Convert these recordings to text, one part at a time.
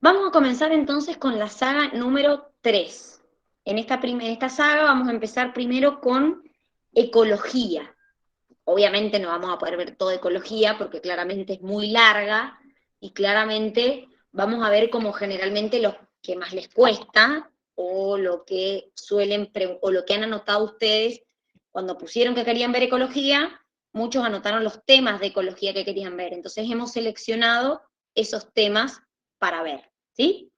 Vamos a comenzar entonces con la saga número 3. En esta saga vamos a empezar primero con ecología. Obviamente no vamos a poder ver toda ecología porque claramente es muy larga y claramente vamos a ver como generalmente lo que más les cuesta o lo que o lo que han anotado ustedes cuando pusieron que querían ver ecología, muchos anotaron los temas de ecología que querían ver. Entonces hemos seleccionado esos temas para ver, ¿sí?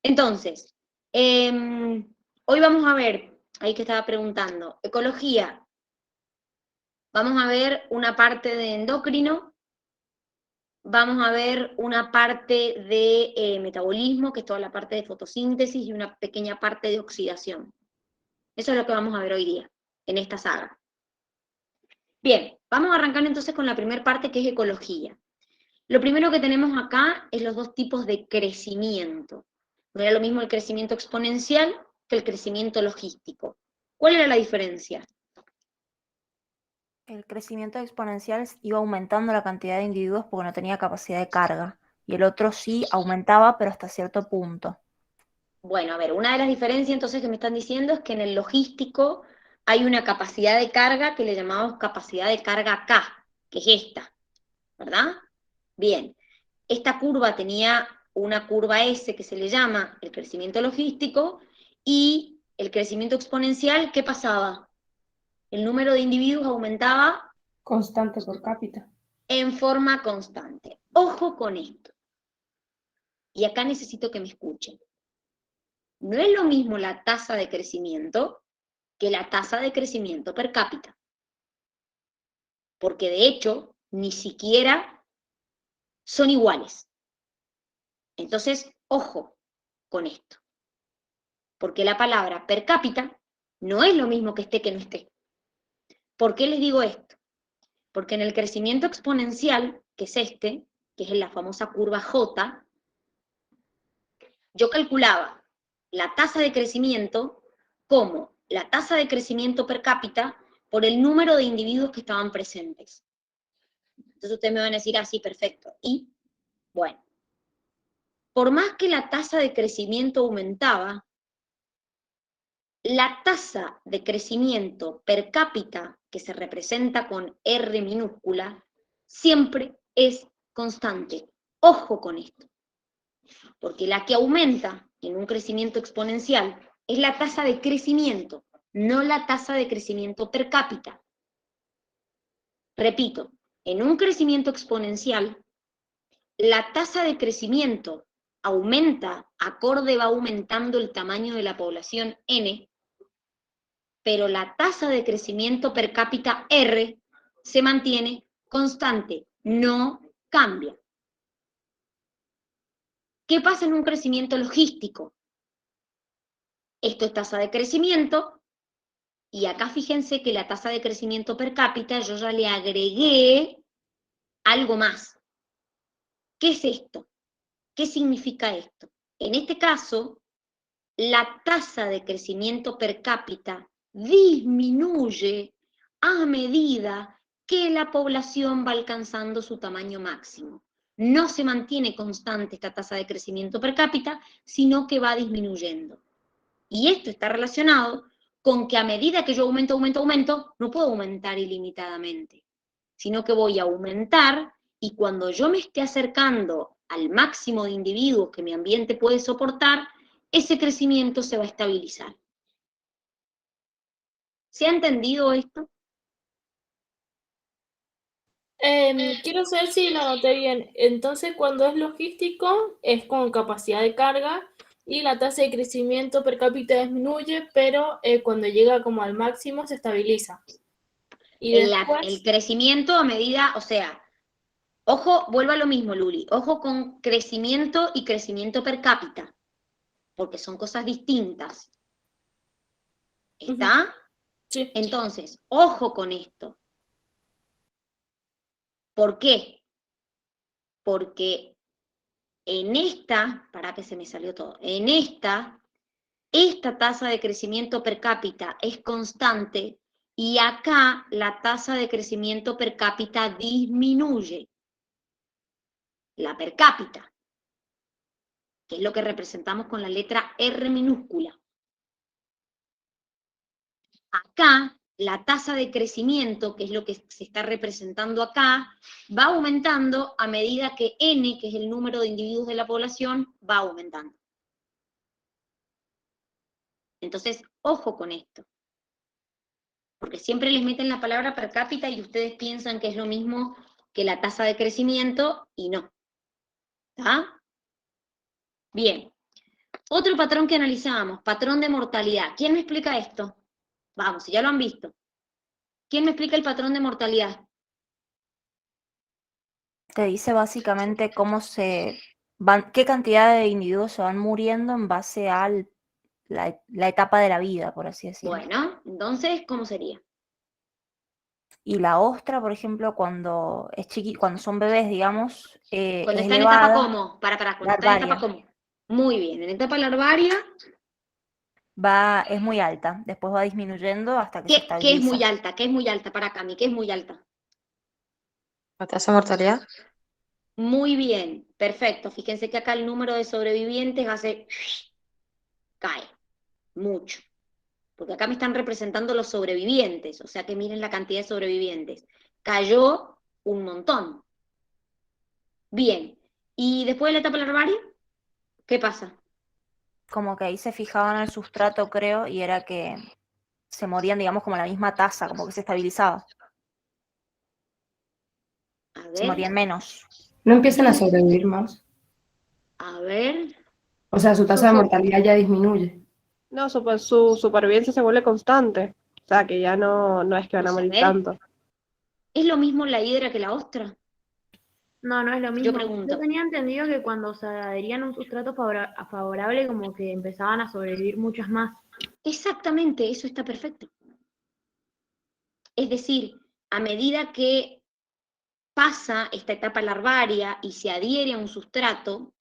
Entonces, hoy vamos a ver, ahí que estaba preguntando, ecología. Vamos a ver una parte de endocrino, vamos a ver una parte de metabolismo, que es toda la parte de fotosíntesis, y una pequeña parte de oxidación. Eso es lo que vamos a ver hoy día, en esta saga. Bien, vamos a arrancar entonces con la primera parte, que es ecología. Lo primero que tenemos acá es los dos tipos de crecimiento. No era lo mismo el crecimiento exponencial que el crecimiento logístico. ¿Cuál era la diferencia? El crecimiento exponencial iba aumentando la cantidad de individuos porque no tenía capacidad de carga. Y el otro sí aumentaba, pero hasta cierto punto. Bueno, a ver, una de las diferencias entonces que me están diciendo es que en el logístico hay una capacidad de carga que le llamamos capacidad de carga K, que es esta, ¿verdad? Bien, esta curva tenía una curva S que se le llama el crecimiento logístico y el crecimiento exponencial, ¿qué pasaba? El número de individuos aumentaba Constante por cápita. en forma constante. Ojo con esto. Y acá necesito que me escuchen. No es lo mismo la tasa de crecimiento que la tasa de crecimiento per cápita. Porque de hecho, ni siquiera son iguales. Entonces, ojo con esto. Porque la palabra per cápita no es lo mismo que esté que no esté. ¿Por qué les digo esto? Porque en el crecimiento exponencial, que es este, que es la famosa curva J, yo calculaba la tasa de crecimiento como la tasa de crecimiento per cápita por el número de individuos que estaban presentes. Entonces ustedes me van a decir, ah, sí, perfecto. Y, bueno, por más que la tasa de crecimiento aumentaba, la tasa de crecimiento per cápita, que se representa con R minúscula, siempre es constante. Ojo con esto, porque la que aumenta en un crecimiento exponencial es la tasa de crecimiento, no la tasa de crecimiento per cápita. Repito, en un crecimiento exponencial, la tasa de crecimiento aumenta, acorde va aumentando el tamaño de la población N, pero la tasa de crecimiento per cápita R se mantiene constante, no cambia. ¿Qué pasa en un crecimiento logístico? Esto es tasa de crecimiento, y acá fíjense que la tasa de crecimiento per cápita yo ya le agregué algo más. ¿Qué es esto? ¿Qué significa esto? En este caso, la tasa de crecimiento per cápita disminuye a medida que la población va alcanzando su tamaño máximo. No se mantiene constante esta tasa de crecimiento per cápita, sino que va disminuyendo. Y esto está relacionado con que a medida que yo aumento, no puedo aumentar ilimitadamente, sino que voy a aumentar, y cuando yo me esté acercando al máximo de individuos que mi ambiente puede soportar, ese crecimiento se va a estabilizar. ¿Se ha entendido esto? Quiero saber si lo anoté bien. Entonces, cuando es logístico, es con capacidad de carga y la tasa de crecimiento per cápita disminuye, pero cuando llega como al máximo se estabiliza. Y El después, crecimiento a medida, o sea, ojo, vuelvo a lo mismo, Luli, ojo con crecimiento y crecimiento per cápita, porque son cosas distintas. ¿Está? sí. Entonces, ojo con esto. ¿Por qué? Porque en esta, para que se me salió todo, en esta tasa de crecimiento per cápita es constante y acá la tasa de crecimiento per cápita disminuye. La per cápita. que es lo que representamos con la letra R minúscula. Acá, la tasa de crecimiento, que es lo que se está representando acá, va aumentando a medida que N, que es el número de individuos de la población, va aumentando. Entonces, ojo con esto. Porque siempre les meten la palabra per cápita y ustedes piensan que es lo mismo que la tasa de crecimiento, y no. ¿Está? Bien. Otro patrón que analizábamos, patrón de mortalidad. ¿Quién me explica esto? Vamos, si ya lo han visto. ¿Quién me explica el patrón de mortalidad? Te dice básicamente cómo qué cantidad de individuos se van muriendo en base a la etapa de la vida, por así decirlo. Bueno, entonces, ¿cómo sería? Y la ostra, por ejemplo, cuando cuando son bebés, digamos, Cuando es está en etapa elevada, ¿cómo? Cuando está en etapa larvaria, ¿cómo? Muy bien, en etapa larvaria, es muy alta, después va disminuyendo hasta que se ¿qué es muy estabiliza. alta? ¿Qué es muy alta para Cami? ¿Qué es muy alta? ¿La tasa de mortalidad? Muy bien, perfecto. Fíjense que acá el número de sobrevivientes cae mucho. Porque acá me están representando los sobrevivientes, o sea que miren la cantidad de sobrevivientes. Cayó un montón. Bien, ¿y después de la etapa larvaria? ¿Qué pasa? Como que ahí se fijaban en el sustrato, creo, y era que se morían, digamos, como a la misma tasa, como que se estabilizaba, A se ver, morían menos. No empiezan a sobrevivir más. a ver. O sea, su tasa de mortalidad ya disminuye. No, su supervivencia se vuelve constante. O sea, que ya no es que van a Vamos a morir ver. tanto. ¿Es lo mismo la hidra que la ostra? No, no es lo mismo. Yo pregunto. Yo tenía entendido que cuando se adherían a un sustrato favorable, como que empezaban a sobrevivir muchas más. Exactamente, eso está perfecto. Es decir, a medida que pasa esta etapa larvaria y se adhiere a un sustrato,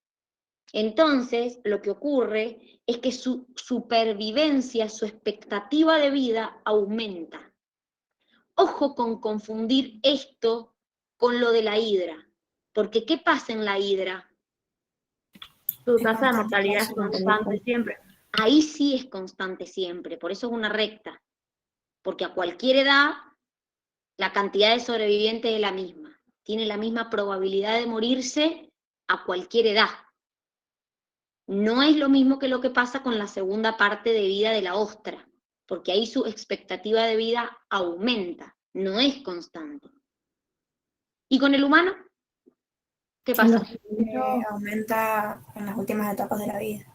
entonces lo que ocurre es que su supervivencia, su expectativa de vida aumenta. Ojo con confundir esto con lo de la hidra, porque ¿qué pasa en la hidra? Su tasa de mortalidad es constante siempre. Ahí sí es constante siempre, por eso es una recta, porque a cualquier edad la cantidad de sobrevivientes es la misma, tiene la misma probabilidad de morirse a cualquier edad. No es lo mismo que lo que pasa con la segunda parte de vida de la ostra, porque ahí su expectativa de vida aumenta, no es constante. ¿Y con el humano? ¿Qué pasa? Aumenta en las últimas etapas de la vida.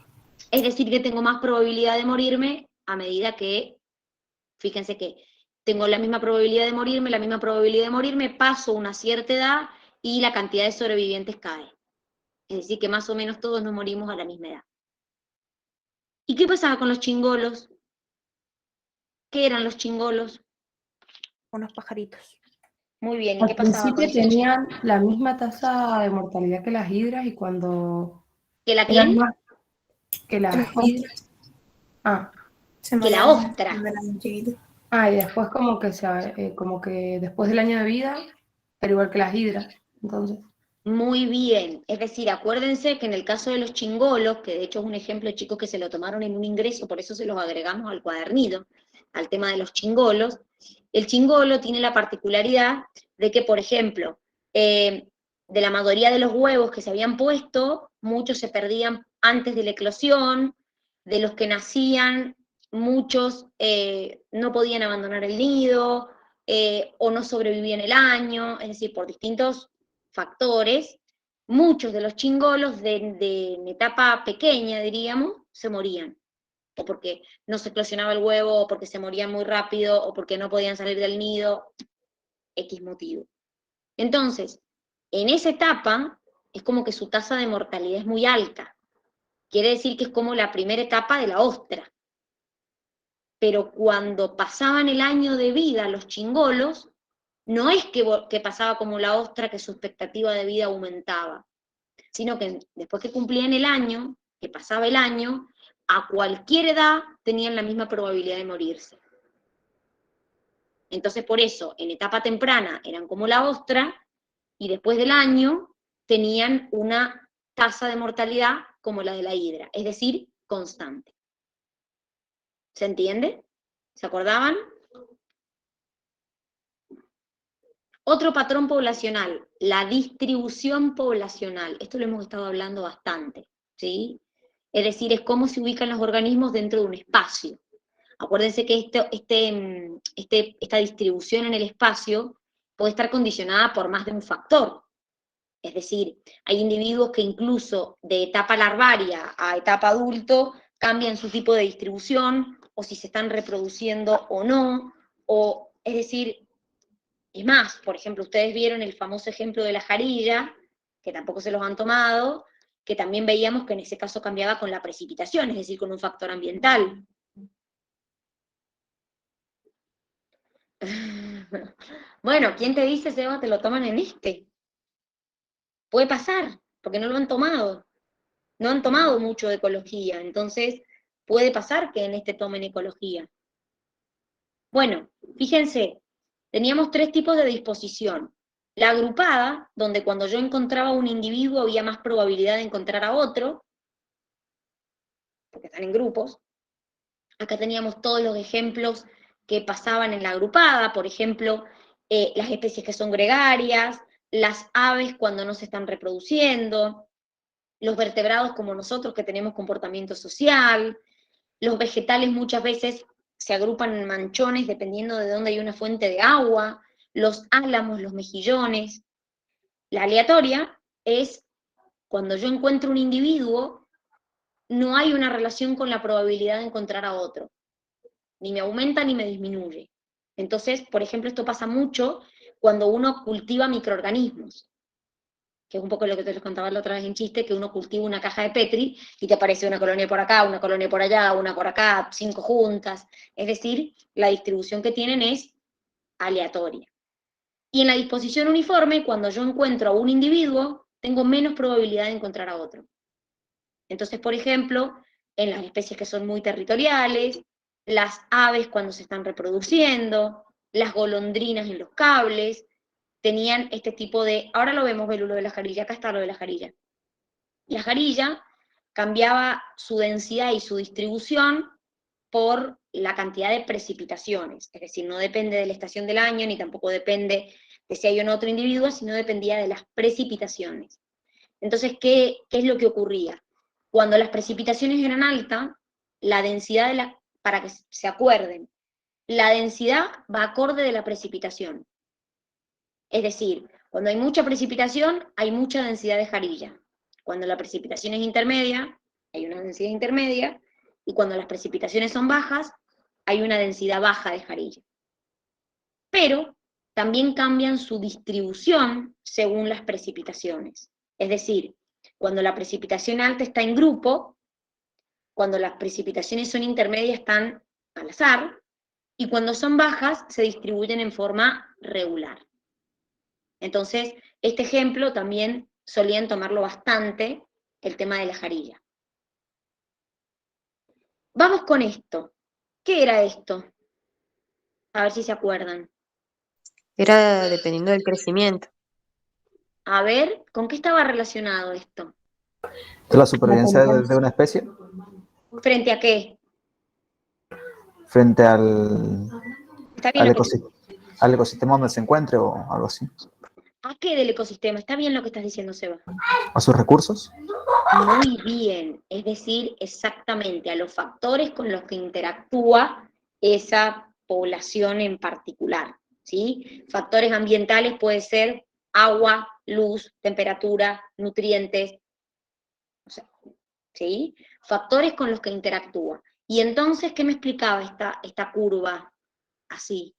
Es decir, que tengo más probabilidad de morirme a medida que, fíjense que tengo la misma probabilidad de morirme, paso una cierta edad y la cantidad de sobrevivientes cae. Es decir, que más o menos todos nos morimos a la misma edad. ¿Y qué pasaba con los chingolos? ¿Qué eran los chingolos? Unos pajaritos. Muy bien, ¿y Al qué pasaba con principio esos tenían la misma tasa de mortalidad que las hidras y cuando ¿Que la eran quién? más que las hidras. Se Que la morían ostra. cuando eran chiquitos. Y después como que después del año de vida, pero igual que las hidras. Entonces, Muy bien, es decir, acuérdense que en el caso de los chingolos, que de hecho es un ejemplo de chicos que se lo tomaron en un ingreso, por eso se los agregamos al cuadernillo, al tema de los chingolos, el chingolo tiene la particularidad de que, por ejemplo, de la mayoría de los huevos que se habían puesto, muchos se perdían antes de la eclosión, de los que nacían, muchos no podían abandonar el nido, o no sobrevivían el año, es decir, por distintos factores, muchos de los chingolos en etapa pequeña, diríamos, se morían. O porque no se eclosionaba el huevo, o porque se morían muy rápido, o porque no podían salir del nido, X motivo. Entonces, en esa etapa, es como que su tasa de mortalidad es muy alta. Quiere decir que es como la primera etapa de la ostra. Pero cuando pasaban el año de vida los chingolos, no es que pasaba como la ostra, que su expectativa de vida aumentaba, sino que después que cumplían el año, que pasaba el año, a cualquier edad tenían la misma probabilidad de morirse. Entonces, por eso, en etapa temprana eran como la ostra, y después del año tenían una tasa de mortalidad como la de la hidra, es decir, constante. ¿Se entiende? ¿Se acordaban? Otro patrón poblacional, la distribución poblacional. Esto lo hemos estado hablando bastante, ¿sí? Es decir, es cómo se ubican los organismos dentro de un espacio. Acuérdense que esta distribución en el espacio puede estar condicionada por más de un factor. Es decir, hay individuos que incluso de etapa larvaria a etapa adulto cambian su tipo de distribución, o si se están reproduciendo o no, o es decir, es más, por ejemplo, ustedes vieron el famoso ejemplo de la jarilla, que tampoco se los han tomado, que también veíamos que en ese caso cambiaba con la precipitación, es decir, con un factor ambiental. Bueno, ¿quién te dice, Seba, te lo toman en este? Puede pasar, porque no lo han tomado. No han tomado mucho de ecología, entonces puede pasar que en este tomen ecología. Bueno, fíjense, teníamos 3 tipos de disposición. La agrupada, donde cuando yo encontraba un individuo había más probabilidad de encontrar a otro, porque están en grupos. Acá teníamos todos los ejemplos que pasaban en la agrupada, por ejemplo, las especies que son gregarias, las aves cuando no se están reproduciendo, los vertebrados como nosotros que tenemos comportamiento social, los vegetales muchas veces se agrupan en manchones dependiendo de dónde hay una fuente de agua, los álamos, los mejillones. La aleatoria es cuando yo encuentro un individuo, no hay una relación con la probabilidad de encontrar a otro. Ni me aumenta ni me disminuye. Entonces, por ejemplo, esto pasa mucho cuando uno cultiva microorganismos, que es un poco lo que te les contaba la otra vez en chiste, que uno cultiva una caja de Petri y te aparece una colonia por acá, una colonia por allá, una por acá, 5 juntas. Es decir, la distribución que tienen es aleatoria. Y en la disposición uniforme, cuando yo encuentro a un individuo, tengo menos probabilidad de encontrar a otro. Entonces, por ejemplo, en las especies que son muy territoriales, las aves cuando se están reproduciendo, las golondrinas en los cables, tenían este tipo de... Ahora lo vemos, Belu, lo de la jarilla, acá está lo de la jarilla. La jarilla cambiaba su densidad y su distribución por la cantidad de precipitaciones, es decir, no depende de la estación del año, ni tampoco depende de si hay o no otro individuo, sino dependía de las precipitaciones. Entonces, ¿qué es lo que ocurría? Cuando las precipitaciones eran altas, la densidad para que se acuerden, la densidad va acorde de la precipitación. Es decir, cuando hay mucha precipitación, hay mucha densidad de jarilla. Cuando la precipitación es intermedia, hay una densidad intermedia, y cuando las precipitaciones son bajas, hay una densidad baja de jarilla. Pero también cambian su distribución según las precipitaciones. Es decir, cuando la precipitación alta está en grupo, cuando las precipitaciones son intermedias están al azar, y cuando son bajas se distribuyen en forma regular. Entonces, este ejemplo también solían tomarlo bastante, el tema de la jarilla. Vamos con esto. ¿Qué era esto? A ver si se acuerdan. Era dependiendo del crecimiento. A ver, ¿con qué estaba relacionado esto? ¿De la supervivencia de una especie ¿Frente a qué? frente al Está bien lo que al ecosistema donde se encuentre o algo así? ¿A qué del ecosistema? Está bien lo que estás diciendo, Seba. ¿A sus recursos? Muy bien, es decir, exactamente a los factores con los que interactúa esa población en particular, ¿sí? Factores ambientales puede ser agua, luz, temperatura, nutrientes, o sea, ¿sí? Factores con los que interactúa. Y entonces, ¿qué me explicaba esta curva así?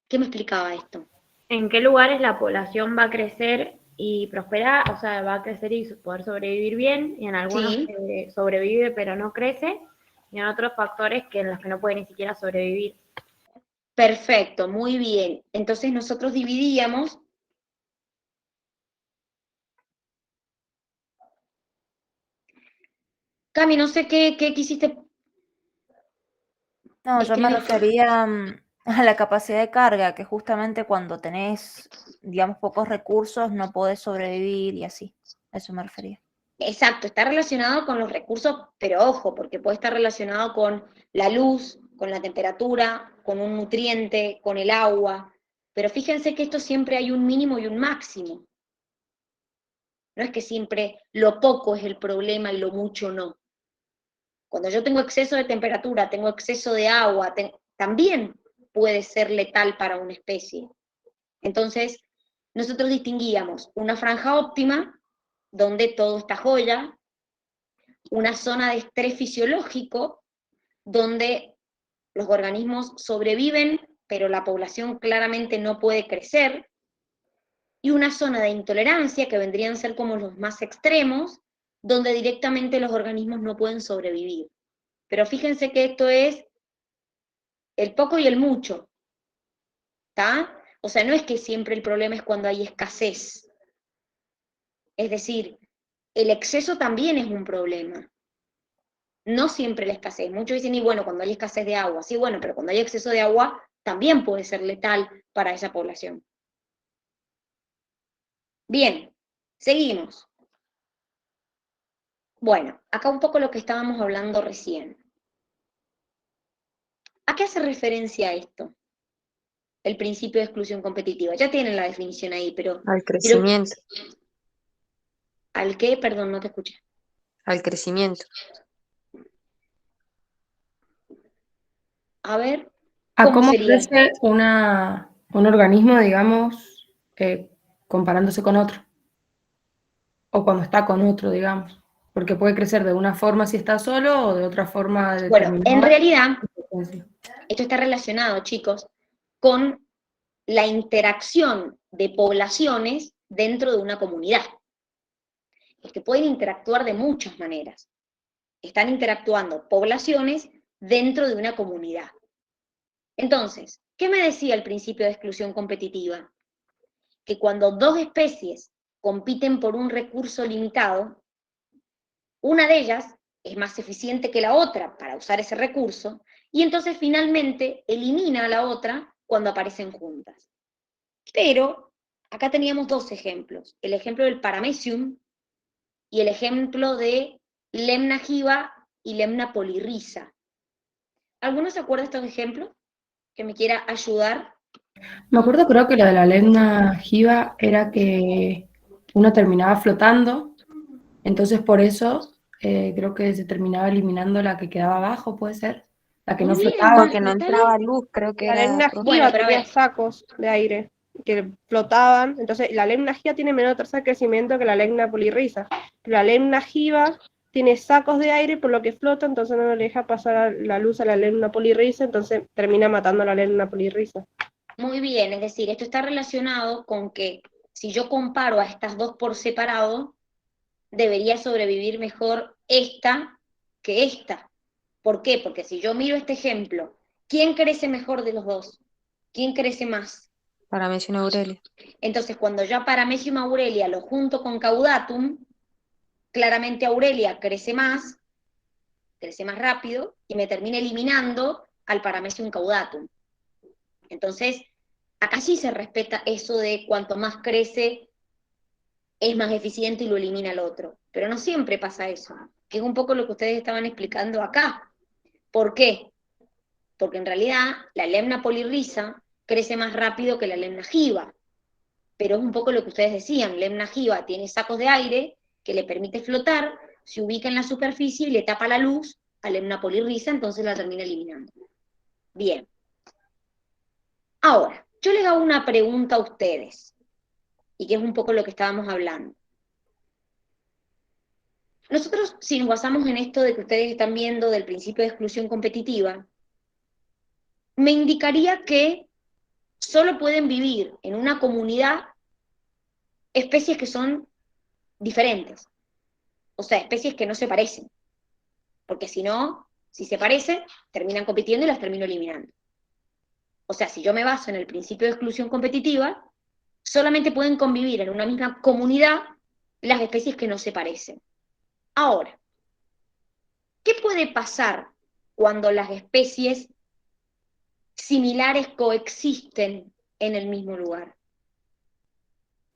¿Qué me explicaba esto? ¿En qué lugares la población va a crecer y prosperar? O sea, va a crecer y poder sobrevivir bien, y en algunos Sí. Sobrevive pero no crece, y en otros factores en los que no puede ni siquiera sobrevivir. Perfecto, muy bien. Entonces nosotros dividíamos. Cami, no sé qué quisiste. No, yo me escribir. refería a la capacidad de carga, que justamente cuando tenés, digamos, pocos recursos no podés sobrevivir y así. A eso me refería. Exacto, está relacionado con los recursos, pero ojo, porque puede estar relacionado con la luz, con la temperatura, con un nutriente, con el agua. Pero fíjense que esto siempre hay un mínimo y un máximo. No es que siempre lo poco es el problema y lo mucho no. Cuando yo tengo exceso de temperatura, tengo exceso de agua, también puede ser letal para una especie. Entonces, nosotros distinguíamos una franja óptima, donde todo está joya, una zona de estrés fisiológico, donde los organismos sobreviven, pero la población claramente no puede crecer, y una zona de intolerancia, que vendrían a ser como los más extremos, donde directamente los organismos no pueden sobrevivir. Pero fíjense que esto es el poco y el mucho, ¿está? O sea, no es que siempre el problema es cuando hay escasez. Es decir, el exceso también es un problema. No siempre la escasez. Muchos dicen, y bueno, cuando hay escasez de agua, sí, bueno, pero cuando hay exceso de agua también puede ser letal para esa población. Bien, seguimos. Bueno, acá un poco lo que estábamos hablando recién. ¿A qué hace referencia esto? El principio de exclusión competitiva. Ya tienen la definición ahí, pero... Al crecimiento. ¿Al qué? Perdón, no te escuché. Al crecimiento. A ver, ¿A ¿cómo cómo sería? crece un organismo, digamos, comparándose con otro? O cuando está con otro, digamos. Porque puede crecer de una forma si está solo o de otra forma Bueno, en determinada. realidad, esto está relacionado, chicos, con la interacción de poblaciones dentro de una comunidad. Es que pueden interactuar de muchas maneras. Están interactuando poblaciones dentro de una comunidad. Entonces, ¿qué me decía el principio de exclusión competitiva? Que cuando dos especies compiten por un recurso limitado, una de ellas es más eficiente que la otra para usar ese recurso, y entonces finalmente elimina a la otra cuando aparecen juntas. Pero acá teníamos dos ejemplos, el ejemplo del paramecium y el ejemplo de Lemna jiva y Lemna polyrrhiza. ¿Alguno se acuerda de estos ejemplos? ¿Que me quiera ayudar? Me acuerdo, creo que lo de la Lemna jiva era que uno terminaba flotando, entonces por eso creo que se terminaba eliminando la que quedaba abajo, ¿puede ser? La que no Muy bien, flotaba. Porque no Natalia. entraba luz, creo que La era lemna por... Bueno, jiva pero a tenía ver. sacos de aire que flotaban, entonces la lemna jiva tiene menor tasa de crecimiento que la lemna polyrrhiza. La lemna jiva tiene sacos de aire por lo que flota, entonces no le deja pasar la luz a la lemna polyrrhiza, entonces termina matando a la lemna polyrrhiza. Muy bien, es decir, esto está relacionado con que si yo comparo a estas dos por separado, debería sobrevivir mejor esta que esta. ¿Por qué? Porque si yo miro este ejemplo, ¿quién crece mejor de los dos? ¿Quién crece más? Paramecium aurelia. Entonces, cuando yo a Paramecium aurelia lo junto con Caudatum, claramente Aurelia crece más rápido, y me termina eliminando al Paramecium caudatum. Entonces, acá sí se respeta eso de cuanto más crece, es más eficiente y lo elimina al otro. Pero no siempre pasa eso, que es un poco lo que ustedes estaban explicando acá. ¿Por qué? Porque en realidad la Lemna polyrrhiza crece más rápido que la Lemna jiva. Pero es un poco lo que ustedes decían, Lemna jiva tiene sacos de aire que le permite flotar, se ubica en la superficie y le tapa la luz a Lemna polyrrhiza, entonces la termina eliminando. Bien. Ahora, yo les hago una pregunta a ustedes, y que es un poco lo que estábamos hablando. Nosotros, si nos basamos en esto de que ustedes están viendo del principio de exclusión competitiva, me indicaría que solo pueden vivir en una comunidad especies que son diferentes, o sea, especies que no se parecen, porque si no, si se parecen, terminan compitiendo y las termino eliminando. O sea, si yo me baso en el principio de exclusión competitiva, solamente pueden convivir en una misma comunidad las especies que no se parecen. Ahora, ¿qué puede pasar cuando las especies similares coexisten en el mismo lugar?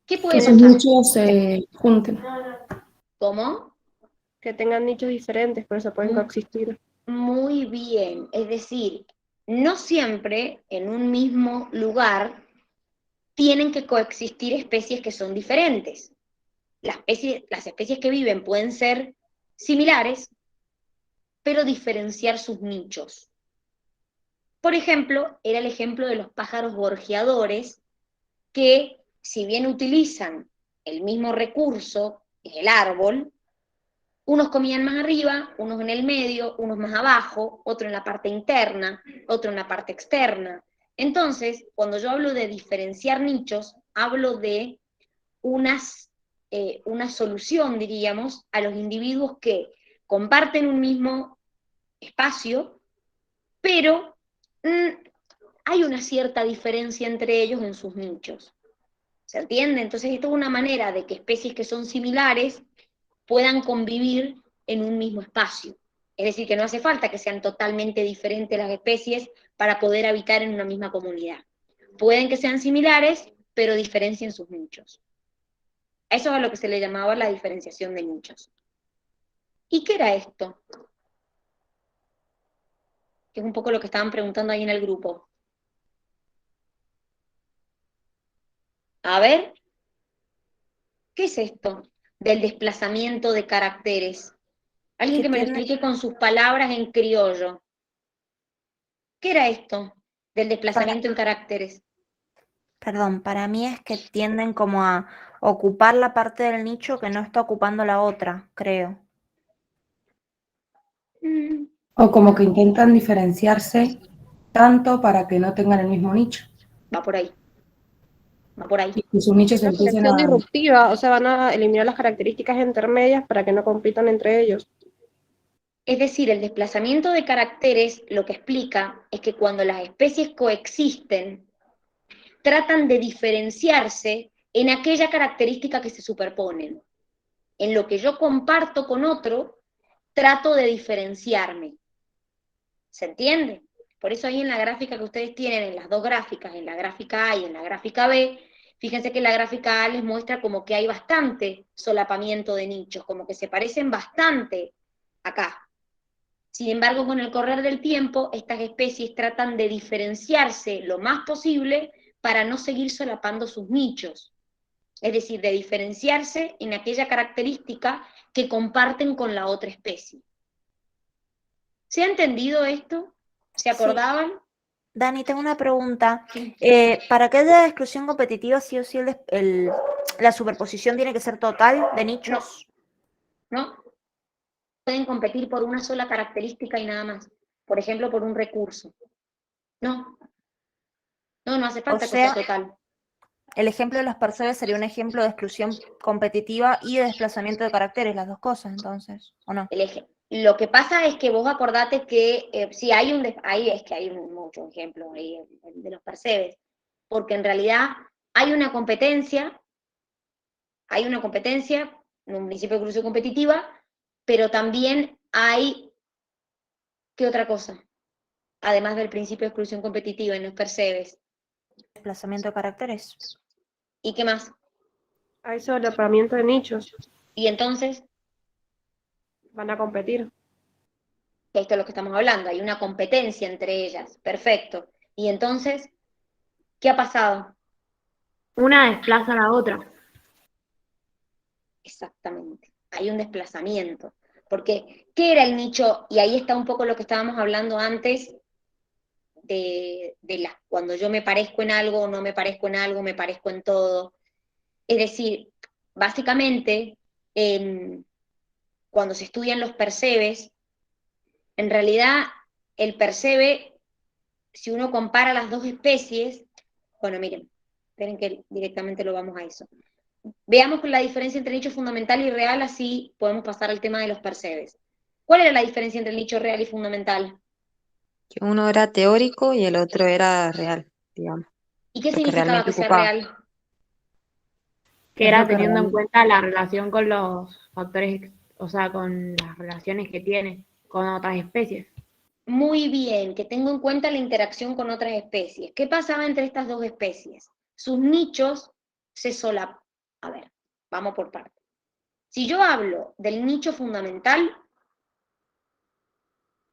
¿Qué Que puede esos pasar? muchos se junten. ¿Cómo? Que tengan nichos diferentes, por eso pueden coexistir. Muy bien, es decir, no siempre en un mismo lugar tienen que coexistir especies que son diferentes. Las especies que viven pueden ser similares, pero diferenciar sus nichos. Por ejemplo, era el ejemplo de los pájaros gorjeadores, que si bien utilizan el mismo recurso, que es el árbol, unos comían más arriba, unos en el medio, unos más abajo, otro en la parte interna, otro en la parte externa. Entonces, cuando yo hablo de diferenciar nichos, hablo de una solución, diríamos, a los individuos que comparten un mismo espacio, pero hay una cierta diferencia entre ellos en sus nichos. ¿Se entiende? Entonces, esto es una manera de que especies que son similares puedan convivir en un mismo espacio. Es decir, que no hace falta que sean totalmente diferentes las especies para poder habitar en una misma comunidad. Pueden que sean similares, pero diferencien sus nichos. Eso es a lo que se le llamaba la diferenciación de nichos. ¿Y qué era esto? Que es un poco lo que estaban preguntando ahí en el grupo. A ver, ¿qué es esto del desplazamiento de caracteres? Alguien que me lo explique con sus palabras en criollo. ¿Qué era esto del desplazamiento en caracteres? Perdón, para mí es que tienden como a ocupar la parte del nicho que no está ocupando la otra, creo. O como que intentan diferenciarse tanto para que no tengan el mismo nicho. Va por ahí. Va por ahí. Y sus nichos Una empiezan selección a... disruptiva, o sea, van a eliminar las características intermedias para que no compitan entre ellos. Es decir, el desplazamiento de caracteres lo que explica es que cuando las especies coexisten, tratan de diferenciarse en aquella característica que se superponen. En lo que yo comparto con otro, trato de diferenciarme. ¿Se entiende? Por eso ahí en la gráfica que ustedes tienen, en las dos gráficas, en la gráfica A y en la gráfica B, fíjense que la gráfica A les muestra como que hay bastante solapamiento de nichos, como que se parecen bastante acá. Sin embargo, con el correr del tiempo, estas especies tratan de diferenciarse lo más posible para no seguir solapando sus nichos. Es decir, de diferenciarse en aquella característica que comparten con la otra especie. ¿Se ha entendido esto? ¿Se acordaban? Sí. Dani, tengo una pregunta. ¿Para que haya exclusión competitiva, sí o sí la superposición tiene que ser total de nichos? No. Pueden competir por una sola característica y nada más. Por ejemplo, por un recurso. No. No hace falta que sea total. El ejemplo de los percebes sería un ejemplo de exclusión competitiva y de desplazamiento de caracteres, las dos cosas, entonces, ¿o no? Lo que pasa es que vos acordate que sí hay muchos ejemplos ahí de los percebes, porque en realidad hay una competencia en un principio de exclusión competitiva, pero también hay, ¿qué otra cosa? Además del principio de exclusión competitiva en los percebes. Desplazamiento de caracteres. ¿Y qué más? Hay solapamiento de nichos. ¿Y entonces? Van a competir. Esto es lo que estamos hablando, hay una competencia entre ellas. Perfecto. ¿Y entonces qué ha pasado? Una desplaza a la otra. Exactamente. Hay un desplazamiento. Porque, ¿qué era el nicho? Y ahí está un poco lo que estábamos hablando antes cuando yo me parezco en algo, no me parezco en algo, me parezco en todo. Es decir, básicamente, cuando se estudian los percebes, en realidad el percebe, si uno compara las dos especies, bueno, miren, esperen que directamente lo vamos a eso. Veamos la diferencia entre nicho fundamental y real, así podemos pasar al tema de los percebes. ¿Cuál era la diferencia entre el nicho real y fundamental? Que uno era teórico y el otro era real, digamos. ¿Y qué significaba que sea real? Que era teniendo en cuenta la relación con los factores, o sea, con las relaciones que tiene con otras especies. Muy bien, que tengo en cuenta la interacción con otras especies. ¿Qué pasaba entre estas dos especies? Sus nichos se solapaban. A ver, vamos por partes. Si yo hablo del nicho fundamental,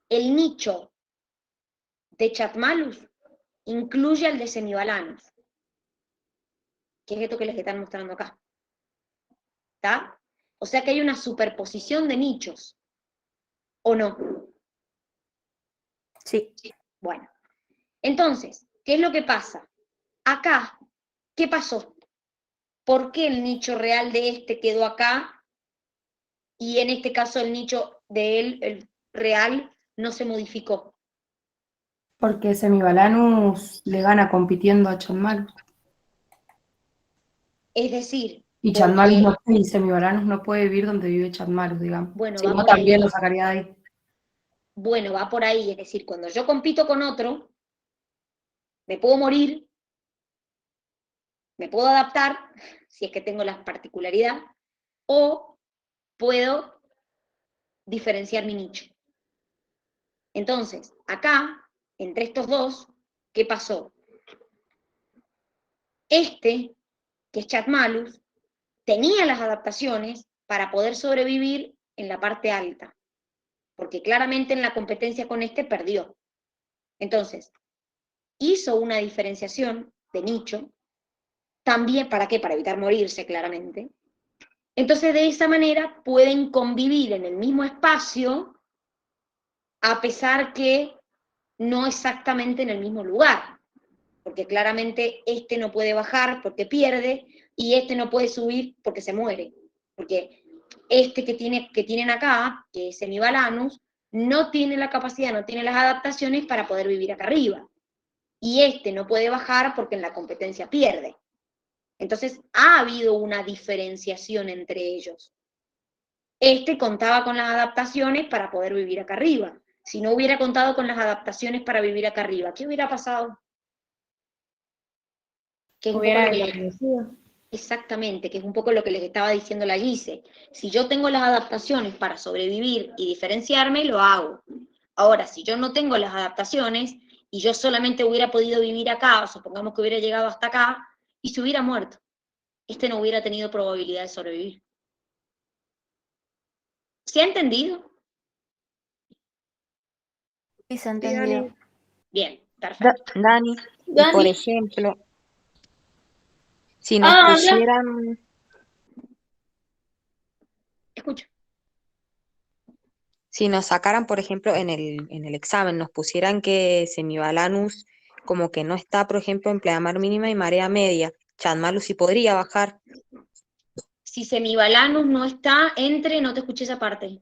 el nicho de Chatmalus incluye al de Semibalanus, que es esto que les están mostrando acá. ¿Está? O sea que hay una superposición de nichos, ¿o no? Sí. Bueno, entonces, ¿qué es lo que pasa? Acá, ¿qué pasó? ¿Por qué el nicho real de este quedó acá y en este caso el nicho de él, el real, no se modificó? Porque Semibalanus le gana compitiendo a Chatmalus. Es decir, Y Chatmalus porque, y Semibalanus no puede vivir donde vive Chatmalus, digamos. bueno, Si va no, por ahí. también lo sacaría de ahí. Bueno, va por ahí, es decir, cuando yo compito con otro, me puedo morir, me puedo adaptar, si es que tengo la particularidad, o puedo diferenciar mi nicho. Entonces, acá, entre estos dos, ¿qué pasó? Este, que es Chatmalus, tenía las adaptaciones para poder sobrevivir en la parte alta, porque claramente en la competencia con este perdió. Entonces, hizo una diferenciación de nicho, también, ¿para qué? Para evitar morirse, claramente. Entonces, de esa manera pueden convivir en el mismo espacio, a pesar que no exactamente en el mismo lugar, porque claramente este no puede bajar porque pierde, y este no puede subir porque se muere, porque este que tienen acá, que es Semibalanus, no tiene la capacidad, no tiene las adaptaciones para poder vivir acá arriba, y este no puede bajar porque en la competencia pierde. Entonces ha habido una diferenciación entre ellos. Este contaba con las adaptaciones para poder vivir acá arriba. Si no hubiera contado con las adaptaciones para vivir acá arriba, ¿qué hubiera pasado? Que es un poco Hubiera lo que desaparecido. exactamente, que es un poco lo que les estaba diciendo la Gise. Si yo tengo las adaptaciones para sobrevivir y diferenciarme, lo hago. Ahora, si yo no tengo las adaptaciones y yo solamente hubiera podido vivir acá, o supongamos que hubiera llegado hasta acá, y se hubiera muerto, este no hubiera tenido probabilidad de sobrevivir. ¿Se ha entendido? Sí, se ha Sí, entendido. Dani. Bien, perfecto. Dani, y por Dani. ejemplo, si nos Ah, ya. pusieran, Escucho. si nos sacaran, por ejemplo, en el examen, nos pusieran que Semibalanus como que no está, por ejemplo, en pleamar mínima y marea media, Chatmalus sí podría bajar. Si Semibalanus no está entre, no te escuché esa parte.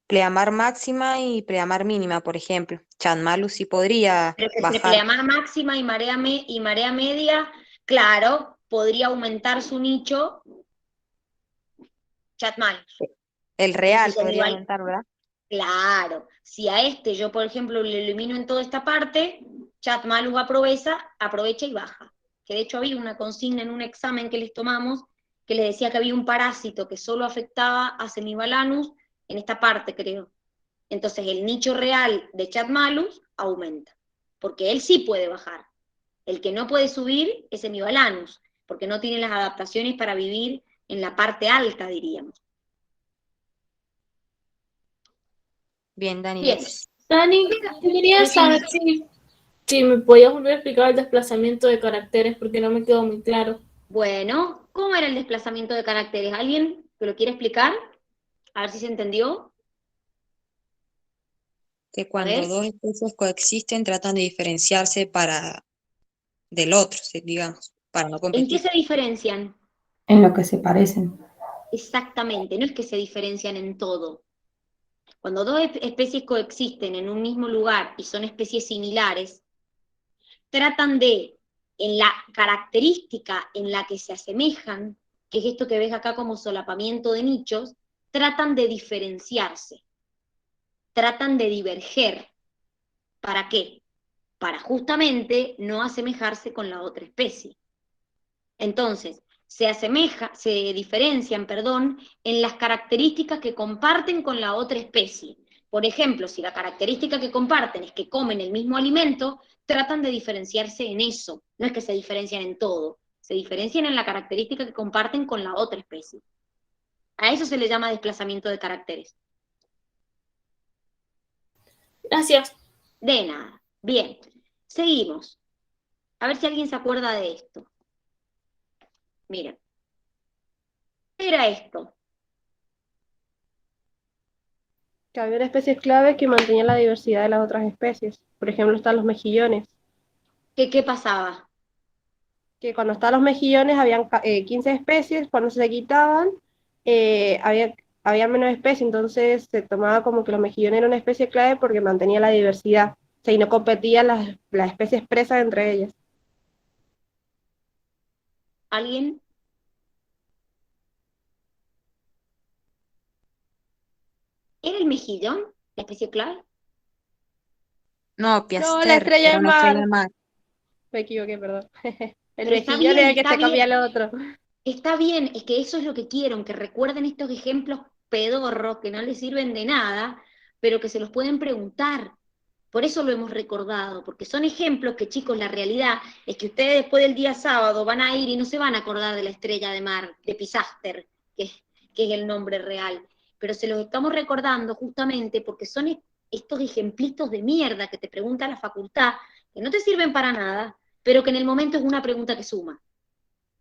Pleamar máxima y pleamar mínima, por ejemplo. Chatmalus sí podría Pero que entre bajar. pleamar máxima y marea media, claro, podría aumentar su nicho Chatmalus. El Pero si real podría Semibal, aumentar, ¿verdad? claro, si a este yo, por ejemplo, le elimino en toda esta parte, Chatmalus aprovecha y baja. Que de hecho había una consigna en un examen que les tomamos que les decía que había un parásito que solo afectaba a Semibalanus en esta parte, creo. Entonces el nicho real de Chatmalus aumenta, porque él sí puede bajar. El que no puede subir es Semibalanus, porque no tiene las adaptaciones para vivir en la parte alta, diríamos. Bien, Dani, Bien. gracias. Dani, yo quería saber si me podías volver a explicar el desplazamiento de caracteres porque no me quedó muy claro. Bueno, ¿cómo era el desplazamiento de caracteres? ¿Alguien que lo quiere explicar? A ver si se entendió. Que A cuando ver. dos especies coexisten tratan de diferenciarse del otro, digamos, para no ¿En qué competir. se diferencian? En lo que se parecen. Exactamente, no es que se diferencian en todo. Cuando dos especies coexisten en un mismo lugar y son especies similares, tratan de, en la característica en la que se asemejan, que es esto que ves acá como solapamiento de nichos, tratan de diferenciarse, tratan de diverger. ¿Para qué? Para justamente no asemejarse con la otra especie. Entonces, se diferencian, en las características que comparten con la otra especie. Por ejemplo, si la característica que comparten es que comen el mismo alimento, tratan de diferenciarse en eso. No es que se diferencian en todo, se diferencian en la característica que comparten con la otra especie. A eso se le llama desplazamiento de caracteres. Gracias. De nada. Bien, seguimos. A ver si alguien se acuerda de esto. Miren. ¿Qué era esto? Que había especies clave que mantenían la diversidad de las otras especies. Por ejemplo, están los mejillones. ¿Qué pasaba? Que cuando estaban los mejillones habían 15 especies, cuando se quitaban había menos especies, entonces se tomaba como que los mejillones eran una especie clave porque mantenía la diversidad, o sea, y no competían las especies presas entre ellas. ¿Alguien? ¿Era el mejillón la especie clave? No, No, Piaster, la estrella era de una estrella mar. de mar. Me equivoqué, perdón. El Pero está mejillón bien, era el que se comía el otro. Está bien, es que eso es lo que quiero, que recuerden estos ejemplos pedorros que no les sirven de nada, pero que se los pueden preguntar. Por eso lo hemos recordado, porque son ejemplos que, chicos, la realidad es que ustedes después del día sábado van a ir y no se van a acordar de la estrella de mar, de Pisaster, que es el nombre real. Pero se los estamos recordando justamente porque son estos ejemplitos de mierda que te pregunta la facultad, que no te sirven para nada, pero que en el momento es una pregunta que suma.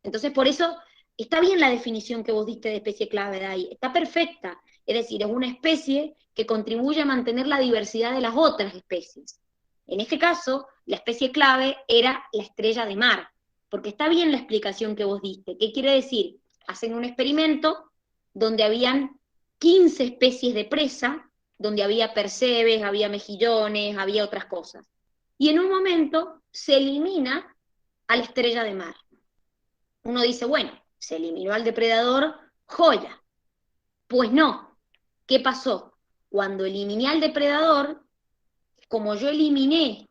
Entonces, por eso está bien la definición que vos diste de especie clave de ahí, está perfecta. Es decir, es una especie que contribuye a mantener la diversidad de las otras especies. En este caso, la especie clave era la estrella de mar, porque está bien la explicación que vos diste. ¿Qué quiere decir? Hacen un experimento donde habían 15 especies de presa, donde había percebes, había mejillones, había otras cosas. Y en un momento se elimina a la estrella de mar. Uno dice, bueno, se eliminó al depredador, joya. Pues no. ¿Qué pasó? Cuando eliminé al depredador, como yo eliminé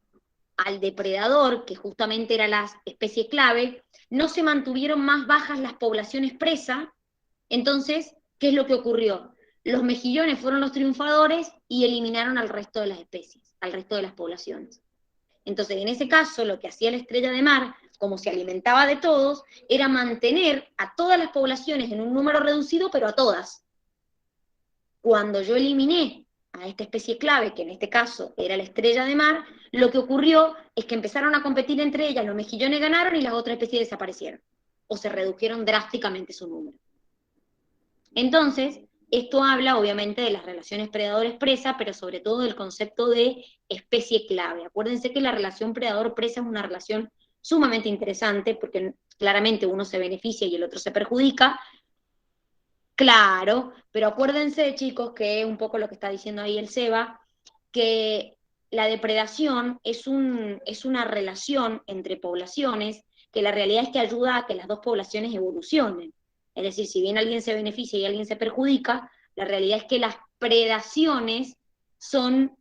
al depredador, que justamente era la especie clave, no se mantuvieron más bajas las poblaciones presa. Entonces, ¿qué es lo que ocurrió? Los mejillones fueron los triunfadores y eliminaron al resto de las especies, al resto de las poblaciones. Entonces, en ese caso, lo que hacía la estrella de mar, como se alimentaba de todos, era mantener a todas las poblaciones en un número reducido, pero a todas. Cuando yo eliminé a esta especie clave, que en este caso era la estrella de mar, lo que ocurrió es que empezaron a competir entre ellas, los mejillones ganaron y las otras especies desaparecieron, o se redujeron drásticamente su número. Entonces, esto habla obviamente de las relaciones predador-presa, pero sobre todo del concepto de especie clave. Acuérdense que la relación predador-presa es una relación sumamente interesante, porque claramente uno se beneficia y el otro se perjudica. Claro, pero acuérdense, chicos, que es un poco lo que está diciendo ahí el Seba, que la depredación es una relación entre poblaciones que la realidad es que ayuda a que las dos poblaciones evolucionen. Es decir, si bien alguien se beneficia y alguien se perjudica, la realidad es que las predaciones son,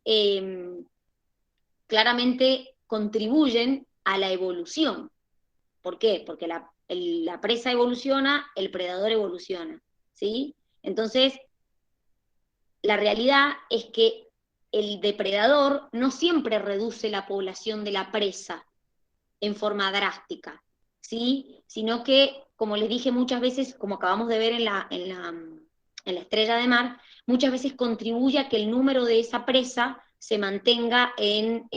claramente contribuyen a la evolución. ¿Por qué? Porque la presa evoluciona, el predador evoluciona, ¿sí? Entonces, la realidad es que el depredador no siempre reduce la población de la presa en forma drástica, ¿sí? Sino que, como les dije muchas veces, como acabamos de ver en la estrella de mar, muchas veces contribuye a que el número de esa presa se mantenga en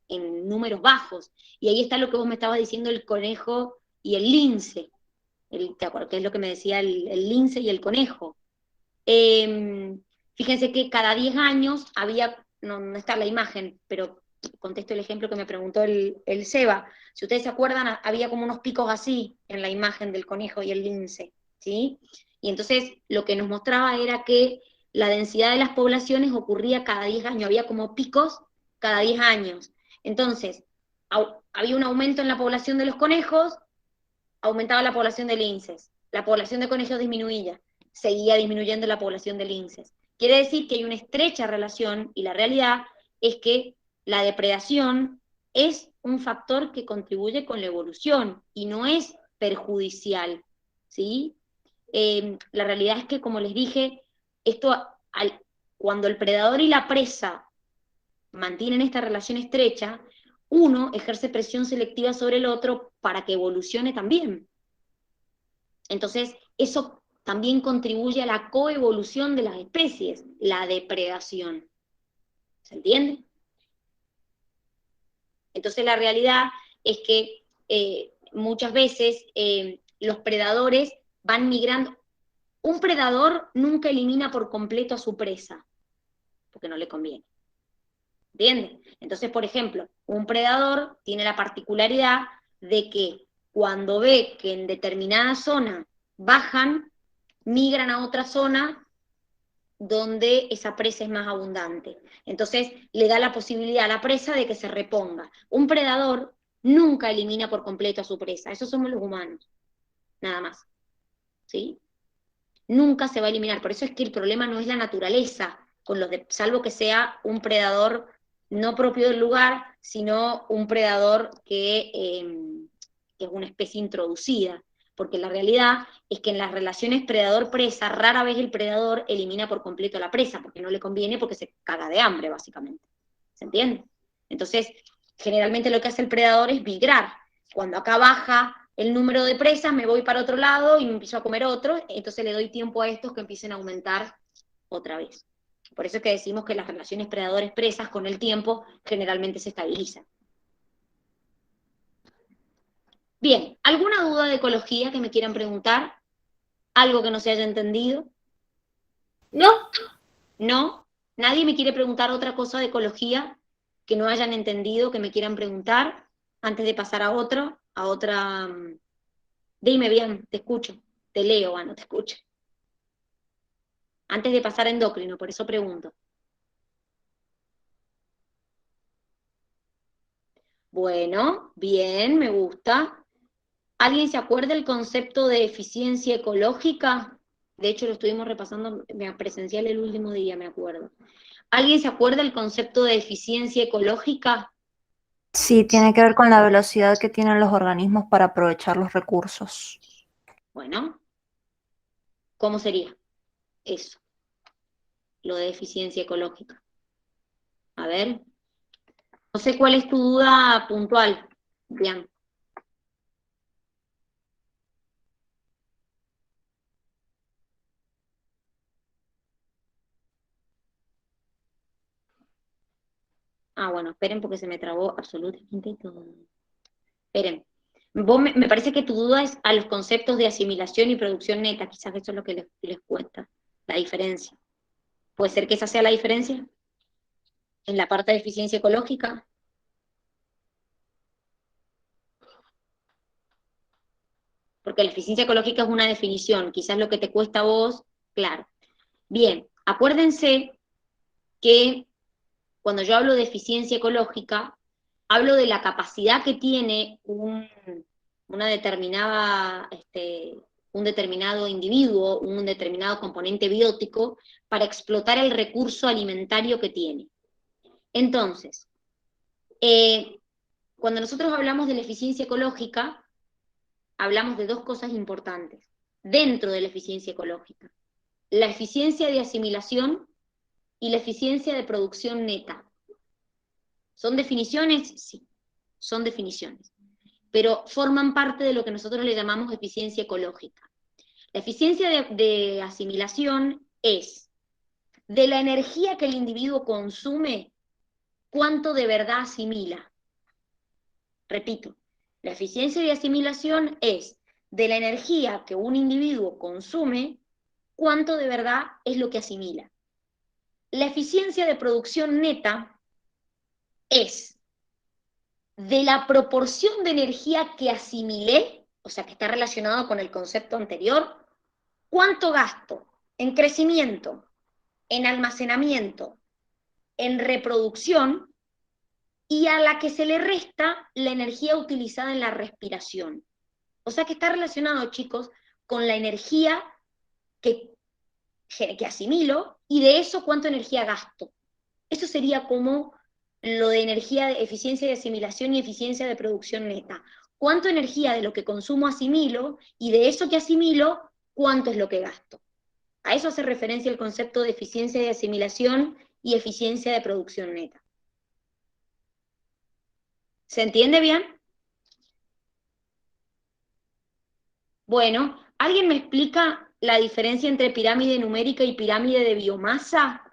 números bajos. Y ahí está lo que vos me estabas diciendo, el conejo y el lince, ¿te acuerdas? Que es lo que me decía el lince y el conejo. Fíjense que cada 10 años había, no está la imagen, pero contesto el ejemplo que me preguntó el Seba. Si ustedes se acuerdan, había como unos picos así en la imagen del conejo y el lince, ¿sí? Y entonces lo que nos mostraba era que la densidad de las poblaciones ocurría cada 10 años, había como picos cada 10 años. Entonces, había un aumento en la población de los conejos, aumentaba la población de linces, la población de conejos disminuía, seguía disminuyendo la población de linces. Quiere decir que hay una estrecha relación, y la realidad es que la depredación es un factor que contribuye con la evolución, y no es perjudicial, ¿sí? La realidad es que, como les dije, cuando el predador y la presa mantienen esta relación estrecha, uno ejerce presión selectiva sobre el otro para que evolucione también. Entonces, eso también contribuye a la coevolución de las especies, la depredación. ¿Se entiende? Entonces la realidad es que muchas veces los predadores van migrando. Un predador nunca elimina por completo a su presa, porque no le conviene. ¿Entiendes? Entonces, por ejemplo, un predador tiene la particularidad de que cuando ve que en determinada zona bajan, migran a otra zona donde esa presa es más abundante. Entonces, le da la posibilidad a la presa de que se reponga. Un predador nunca elimina por completo a su presa. Eso somos los humanos. Nada más. ¿Sí? Nunca se va a eliminar. Por eso es que el problema no es la naturaleza, salvo que sea un predador no propio del lugar, sino un predador que es una especie introducida. Porque la realidad es que en las relaciones predador-presa, rara vez el predador elimina por completo a la presa, porque no le conviene, porque se caga de hambre, básicamente. ¿Se entiende? Entonces, generalmente lo que hace el predador es migrar. Cuando acá baja el número de presas, me voy para otro lado y me empiezo a comer otro, entonces le doy tiempo a estos que empiecen a aumentar otra vez. Por eso es que decimos que las relaciones predadores-presas con el tiempo generalmente se estabilizan. Bien, ¿alguna duda de ecología que me quieran preguntar? ¿Algo que no se haya entendido? No. ¿No? ¿Nadie me quiere preguntar otra cosa de ecología que no hayan entendido, que me quieran preguntar antes de pasar a otra? Dime bien, te escucho. Te leo, no te escucho. Antes de pasar a endocrino, por eso pregunto. Bueno, bien, me gusta. ¿Alguien se acuerda el concepto de eficiencia ecológica? De hecho, lo estuvimos repasando presencial el último día, me acuerdo. ¿Alguien se acuerda el concepto de eficiencia ecológica? Sí, tiene que ver con la velocidad que tienen los organismos para aprovechar los recursos. Bueno, ¿cómo sería eso? Lo de eficiencia ecológica. A ver. No sé cuál es tu duda puntual, Bian. Ah, bueno, esperen porque se me trabó absolutamente todo. Esperen. Me parece que tu duda es a los conceptos de asimilación y producción neta. Quizás eso es lo que les cuesta, la diferencia. ¿Puede ser que esa sea la diferencia? En la parte de eficiencia ecológica. Porque la eficiencia ecológica es una definición. Quizás lo que te cuesta a vos, claro. Bien, acuérdense que cuando yo hablo de eficiencia ecológica, hablo de la capacidad que tiene un determinado individuo, un determinado componente biótico, para explotar el recurso alimentario que tiene. Entonces, cuando nosotros hablamos de la eficiencia ecológica, hablamos de dos cosas importantes dentro de la eficiencia ecológica: la eficiencia de asimilación y la eficiencia de producción neta. ¿Son definiciones? Sí, son definiciones, pero forman parte de lo que nosotros le llamamos eficiencia ecológica. La eficiencia de asimilación es de la energía que el individuo consume, cuánto de verdad asimila. Repito, la eficiencia de asimilación es de la energía que un individuo consume, cuánto de verdad es lo que asimila. La eficiencia de producción neta es de la proporción de energía que asimilé, o sea, que está relacionado con el concepto anterior, cuánto gasto en crecimiento, en almacenamiento, en reproducción, y a la que se le resta la energía utilizada en la respiración. O sea que está relacionado, chicos, con la energía que asimilo, y de eso cuánta energía gasto. Eso sería como lo de energía de eficiencia de asimilación y eficiencia de producción neta. ¿Cuánto energía de lo que consumo asimilo? Y de eso que asimilo, ¿cuánto es lo que gasto? A eso hace referencia el concepto de eficiencia de asimilación y eficiencia de producción neta. ¿Se entiende bien? Bueno, ¿alguien me explica la diferencia entre pirámide numérica y pirámide de biomasa?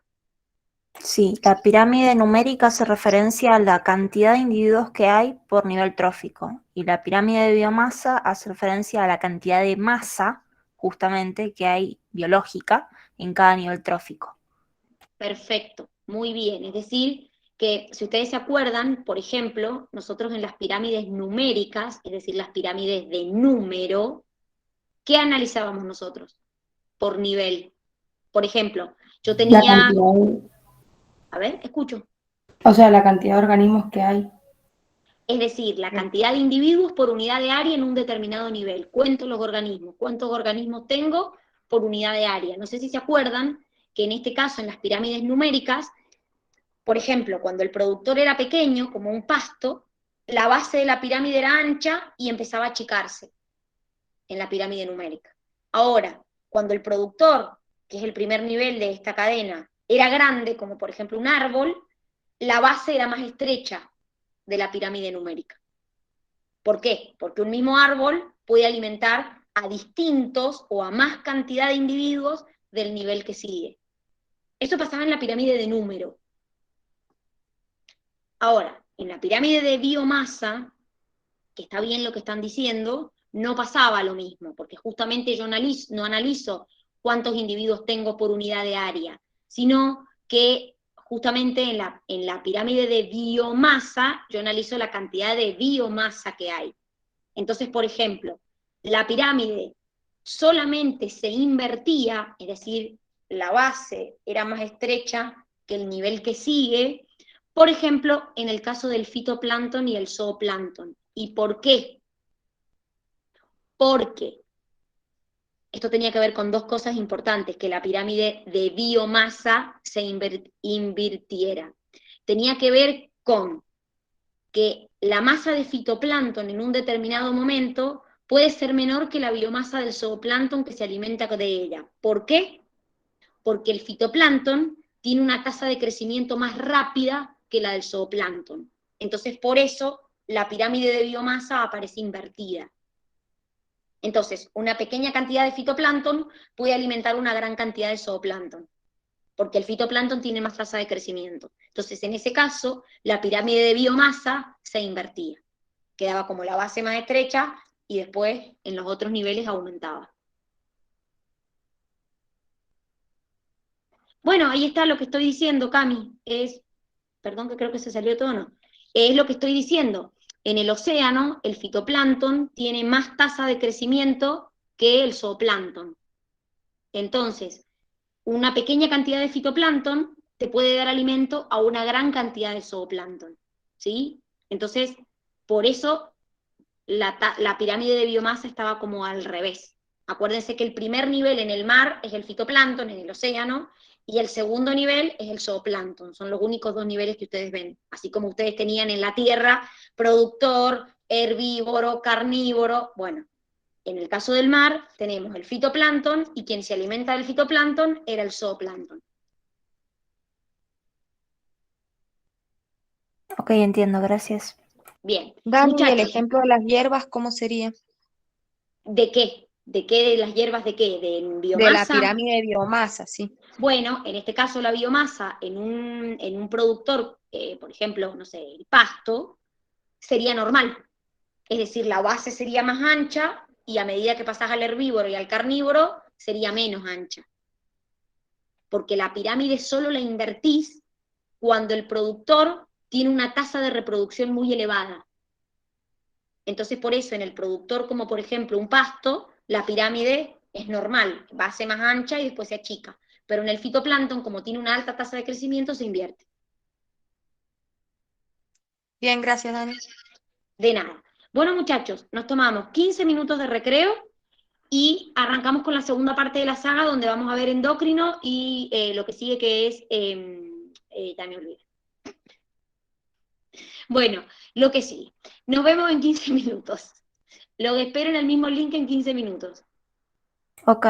Sí, la pirámide numérica hace referencia a la cantidad de individuos que hay por nivel trófico, y la pirámide de biomasa hace referencia a la cantidad de masa, justamente, que hay biológica en cada nivel trófico. Perfecto, muy bien. Es decir, que si ustedes se acuerdan, por ejemplo, nosotros en las pirámides numéricas, es decir, las pirámides de número, ¿qué analizábamos nosotros? Por nivel. Por ejemplo, yo La tenía... cantidad, A ver, escucho. o sea, la cantidad de organismos que hay. Es decir, la cantidad de individuos por unidad de área en un determinado nivel. Cuento los organismos. ¿Cuántos organismos tengo por unidad de área? No sé si se acuerdan que en este caso, en las pirámides numéricas, por ejemplo, cuando el productor era pequeño, como un pasto, la base de la pirámide era ancha y empezaba a achicarse en la pirámide numérica. Ahora, cuando el productor, que es el primer nivel de esta cadena, era grande, como por ejemplo un árbol, la base era más estrecha de la pirámide numérica. ¿Por qué? Porque un mismo árbol puede alimentar a distintos o a más cantidad de individuos del nivel que sigue. Eso pasaba en la pirámide de número. Ahora, en la pirámide de biomasa, que está bien lo que están diciendo, no pasaba lo mismo, porque justamente yo no analizo cuántos individuos tengo por unidad de área, sino que justamente en la pirámide de biomasa, yo analizo la cantidad de biomasa que hay. Entonces, por ejemplo, la pirámide solamente se invertía, es decir, la base era más estrecha que el nivel que sigue, por ejemplo, en el caso del fitoplancton y el zooplancton. ¿Y por qué? Porque esto tenía que ver con dos cosas importantes, que la pirámide de biomasa se invirtiera. Tenía que ver con que la masa de fitoplancton en un determinado momento puede ser menor que la biomasa del zooplancton que se alimenta de ella. ¿Por qué? Porque el fitoplancton tiene una tasa de crecimiento más rápida que la del zooplancton. Entonces, por eso, la pirámide de biomasa aparece invertida. Entonces, una pequeña cantidad de fitoplancton puede alimentar una gran cantidad de zooplancton, porque el fitoplancton tiene más tasa de crecimiento. Entonces, en ese caso, la pirámide de biomasa se invertía. Quedaba como la base más estrecha y después en los otros niveles aumentaba. Bueno, ahí está lo que estoy diciendo, Cami. Perdón que creo que se salió de tono. Es lo que estoy diciendo. En el océano, el fitoplancton tiene más tasa de crecimiento que el zooplancton. Entonces, una pequeña cantidad de fitoplancton te puede dar alimento a una gran cantidad de zooplancton, ¿sí? Entonces, por eso la pirámide de biomasa estaba como al revés. Acuérdense que el primer nivel en el mar es el fitoplancton, en el océano, y el segundo nivel es el zooplancton. Son los únicos dos niveles que ustedes ven. Así como ustedes tenían en la tierra, productor, herbívoro, carnívoro. Bueno, en el caso del mar tenemos el fitoplancton, y quien se alimenta del fitoplancton era el zooplancton. Ok, entiendo, gracias. Bien. Dani, el Muchachos, ejemplo de las hierbas, ¿cómo sería? ¿de qué? ¿De qué? ¿De las hierbas de qué? ¿De biomasa? De la pirámide de biomasa, sí. Bueno, en este caso la biomasa en un productor, por ejemplo, no sé, el pasto, sería normal. Es decir, la base sería más ancha y a medida que pasás al herbívoro y al carnívoro, sería menos ancha. Porque la pirámide solo la invertís cuando el productor tiene una tasa de reproducción muy elevada. Entonces, por eso en el productor, como por ejemplo un pasto, la pirámide es normal, base más ancha y después se achica. Pero en el fitoplancton, como tiene una alta tasa de crecimiento, se invierte. Bien, gracias, Dani. De nada. Bueno, muchachos, nos tomamos 15 minutos de recreo y arrancamos con la segunda parte de la saga, donde vamos a ver endocrino y lo que sigue, que es... ya me olvidé. Bueno, lo que sigue. Nos vemos en 15 minutos. Lo espero en el mismo link en 15 minutos. Ok.